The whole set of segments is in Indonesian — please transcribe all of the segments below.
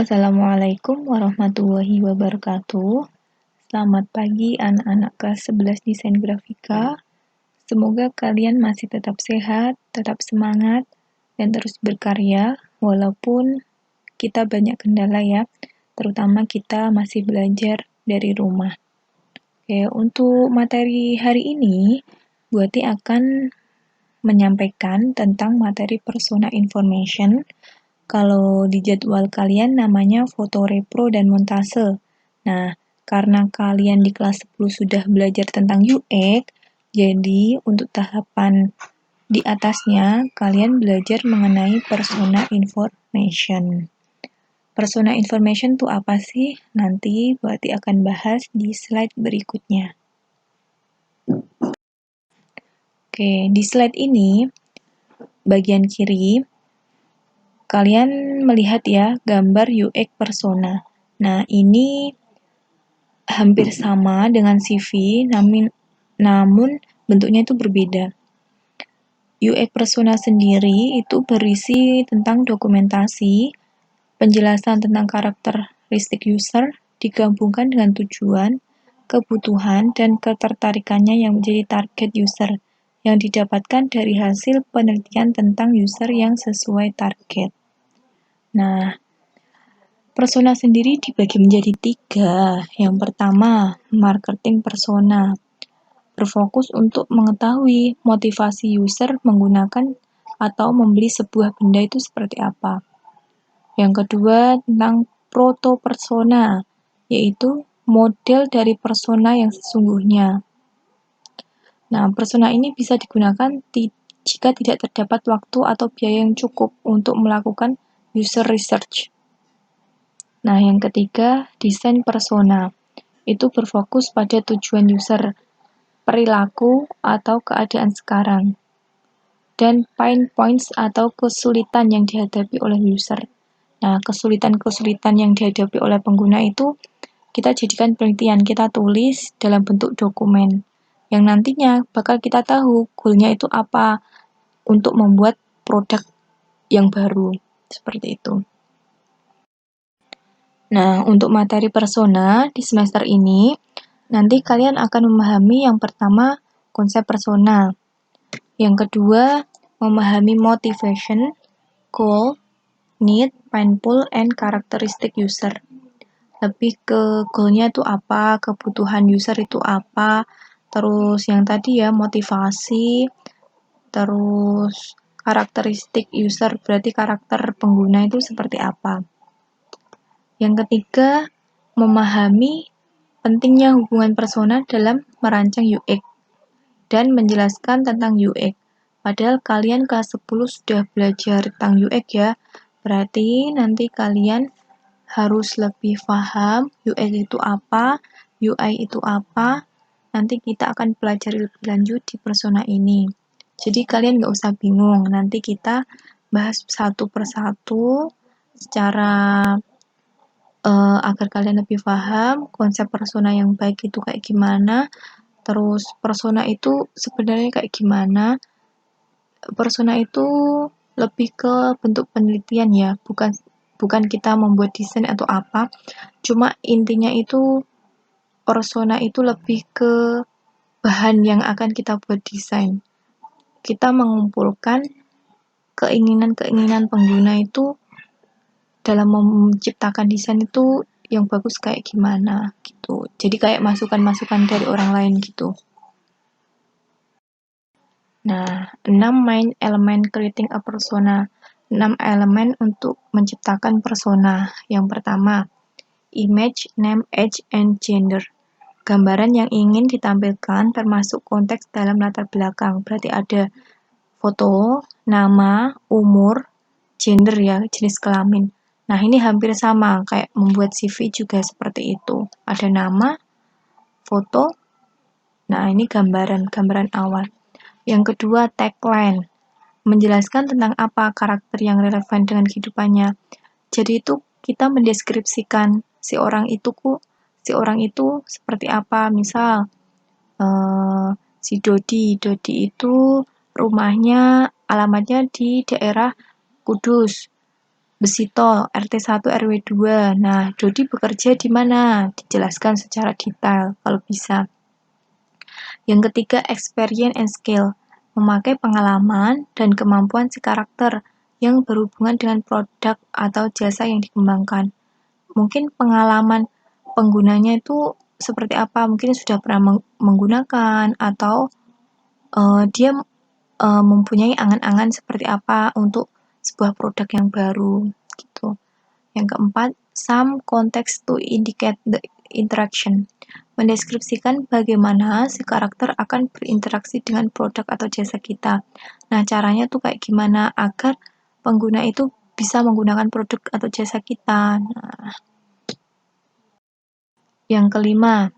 Assalamualaikum warahmatullahi wabarakatuh. Selamat pagi anak-anak kelas 11 Desain Grafika. Semoga kalian masih tetap sehat, tetap semangat, dan terus berkarya walaupun kita banyak kendala ya, terutama kita masih belajar dari rumah. Oke, untuk materi hari ini, Bu Ati akan menyampaikan tentang materi persona information. Kalau di jadwal kalian namanya foto repro dan montase. Nah, karena kalian di kelas 10 sudah belajar tentang UX, jadi untuk tahapan di atasnya kalian belajar mengenai persona information. Persona information itu apa sih? Nanti berarti akan bahas di slide berikutnya. Oke, di slide ini bagian kiri kalian melihat ya gambar UX persona. Nah, ini hampir sama dengan CV, namun bentuknya itu berbeda. UX persona sendiri itu berisi tentang dokumentasi, penjelasan tentang karakteristik user, digabungkan dengan tujuan, kebutuhan, dan ketertarikannya yang menjadi target user, yang didapatkan dari hasil penelitian tentang user yang sesuai target. Nah, persona sendiri dibagi menjadi 3. Yang pertama, marketing persona. Berfokus untuk mengetahui motivasi user menggunakan atau membeli sebuah benda itu seperti apa. Yang kedua, tentang proto persona, yaitu model dari persona yang sesungguhnya. Nah, persona ini bisa digunakan jika tidak terdapat waktu atau biaya yang cukup untuk melakukan user research. Nah, yang ketiga, desain persona. Itu berfokus pada tujuan user, perilaku, atau keadaan sekarang. Dan pain points atau kesulitan yang dihadapi oleh user. Nah, kesulitan-kesulitan yang dihadapi oleh pengguna itu kita jadikan penelitian, kita tulis dalam bentuk dokumen. Yang nantinya bakal kita tahu goalnya itu apa untuk membuat produk yang baru. Seperti itu. Nah, untuk materi persona di semester ini, nanti kalian akan memahami yang pertama konsep persona. Yang kedua, memahami motivation, goal, need, pain point, and characteristic user. Lebih ke goalnya itu apa, kebutuhan user itu apa, terus yang tadi ya motivasi, terus karakteristik user, berarti karakter pengguna itu seperti apa. Yang ketiga, memahami pentingnya hubungan persona dalam merancang UX dan menjelaskan tentang UX. Padahal kalian kelas 10 sudah belajar tentang UX ya. Berarti nanti kalian harus lebih paham UX itu apa, UI itu apa. Nanti kita akan pelajari lebih lanjut di persona ini. Jadi kalian nggak usah bingung. Nanti kita bahas satu persatu secara agar kalian lebih paham konsep persona yang baik itu kayak gimana, terus persona itu sebenarnya kayak gimana. Persona itu lebih ke bentuk penelitian ya, bukan kita membuat desain atau apa, cuma intinya itu persona itu lebih ke bahan yang akan kita buat desain. Kita mengumpulkan keinginan-keinginan pengguna itu dalam menciptakan desain itu yang bagus kayak gimana gitu. Jadi kayak masukan-masukan dari orang lain gitu. Nah, 6 main elemen creating a persona. 6 elemen untuk menciptakan persona. Yang pertama, image, name, age, and gender. Gambaran yang ingin ditampilkan termasuk konteks dalam latar belakang. Berarti ada foto, nama, umur, gender ya, jenis kelamin. Nah, ini hampir sama, kayak membuat CV juga seperti itu. Ada nama, foto, nah ini gambaran awal. Yang kedua, tagline. Menjelaskan tentang apa karakter yang relevan dengan kehidupannya. Jadi itu kita mendeskripsikan si orang itu seperti apa. Misal, si Dodi itu rumahnya, alamatnya di daerah Kudus. Besito, RT 1 RW 2. Nah, Dodi bekerja di mana? Dijelaskan secara detail kalau bisa. Yang ketiga, experience and skill. Memakai pengalaman dan kemampuan si karakter yang berhubungan dengan produk atau jasa yang dikembangkan. Mungkin pengalaman penggunanya itu seperti apa? Mungkin sudah pernah menggunakan atau dia mempunyai angan-angan seperti apa untuk sebuah produk yang baru gitu. Yang keempat, some context to indicate the interaction. Mendeskripsikan bagaimana si karakter akan berinteraksi dengan produk atau jasa kita. Nah, caranya tuh kayak gimana agar pengguna itu bisa menggunakan produk atau jasa kita. Nah, yang kelima,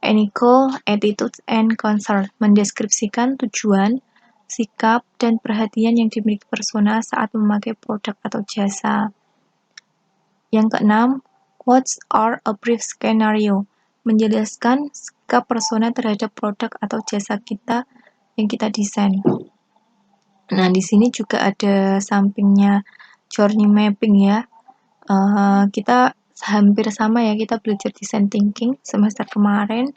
ethical attitudes and concern. Mendeskripsikan tujuan, sikap, dan perhatian yang dimiliki persona saat memakai produk atau jasa. Yang keenam, quotes are a brief scenario. Menjelaskan sikap persona terhadap produk atau jasa kita yang kita desain. Nah, di sini juga ada sampingnya journey mapping ya. Kita hampir sama ya, kita belajar design thinking semester kemarin.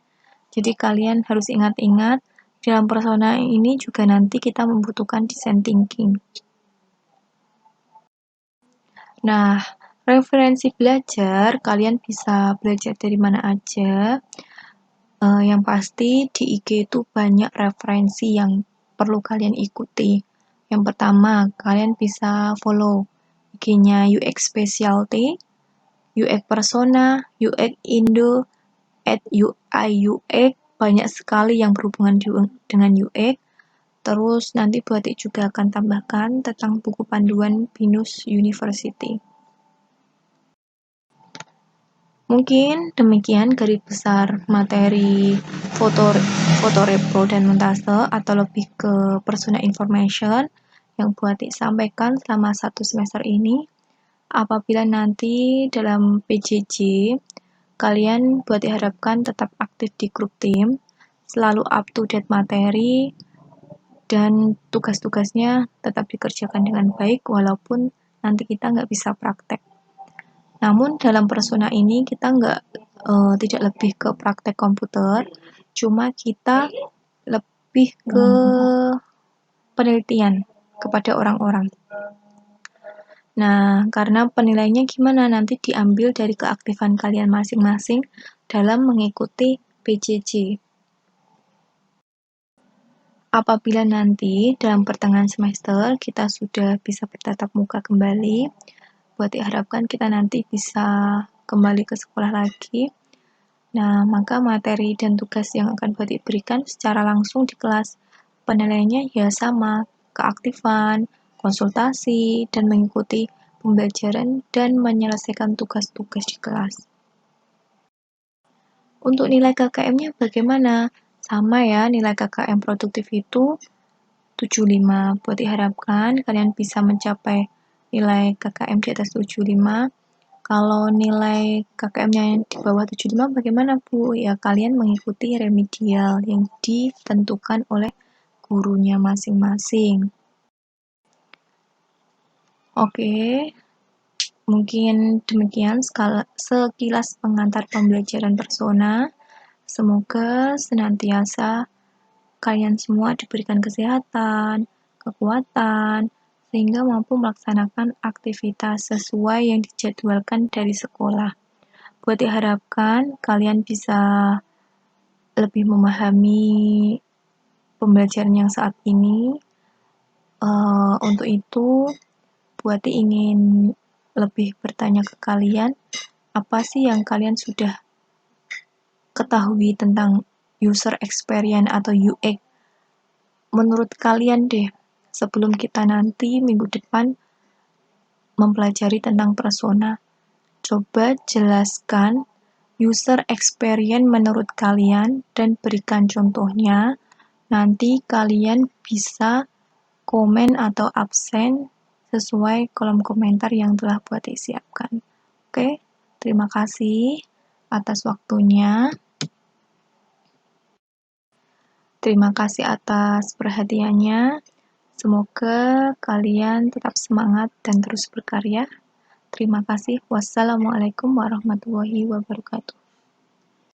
Jadi kalian harus ingat-ingat dalam persona ini juga nanti kita membutuhkan design thinking. Nah, referensi belajar, kalian bisa belajar dari mana aja. Yang pasti di IG itu banyak referensi yang perlu kalian ikuti. Yang pertama, kalian bisa follow IG-nya UX Specialty, UX Persona, UX Indo, @UI UX, banyak sekali yang berhubungan dengan UX. Terus nanti Bu Atik juga akan tambahkan tentang buku panduan BINUS University. Mungkin demikian garis besar materi foto repro dan montase atau lebih ke persona information yang Bu Atik sampaikan selama 1 semester ini. Apabila nanti dalam PJJ kalian Bu Atik harapkan tetap aktif di grup tim, selalu up to date materi, dan tugas-tugasnya tetap dikerjakan dengan baik walaupun nanti kita nggak bisa praktek. Namun dalam persona ini kita tidak lebih ke praktek komputer, cuma kita lebih ke penelitian kepada orang-orang. Nah, karena penilaiannya gimana nanti diambil dari keaktifan kalian masing-masing dalam mengikuti PJJ. Apabila nanti dalam pertengahan semester kita sudah bisa bertatap muka kembali, buat diharapkan kita nanti bisa kembali ke sekolah lagi. Nah, maka materi dan tugas yang akan buat diberikan secara langsung di kelas penilaiannya ya sama, keaktifan, konsultasi, dan mengikuti pembelajaran dan menyelesaikan tugas-tugas di kelas. Untuk nilai KKM-nya bagaimana? Sama ya, nilai KKM produktif itu 75. Buat diharapkan kalian bisa mencapai nilai KKM di atas 75. Kalau nilai KKM-nya di bawah 75 bagaimana Bu? Ya kalian mengikuti remedial yang ditentukan oleh gurunya masing-masing. Oke, mungkin demikian sekilas pengantar pembelajaran persona. Semoga senantiasa kalian semua diberikan kesehatan, kekuatan, sehingga mampu melaksanakan aktivitas sesuai yang dijadwalkan dari sekolah. Buat diharapkan kalian bisa lebih memahami pembelajaran yang saat ini. Untuk itu, Buati ingin lebih bertanya ke kalian, apa sih yang kalian sudah ketahui tentang user experience atau UX? Menurut kalian deh, sebelum kita nanti minggu depan mempelajari tentang persona, coba jelaskan user experience menurut kalian dan berikan contohnya. Nanti kalian bisa komen atau absen sesuai kolom komentar yang telah buat disiapkan. Oke, terima kasih atas waktunya. Terima kasih atas perhatiannya. Semoga kalian tetap semangat dan terus berkarya. Terima kasih. Wassalamualaikum warahmatullahi wabarakatuh.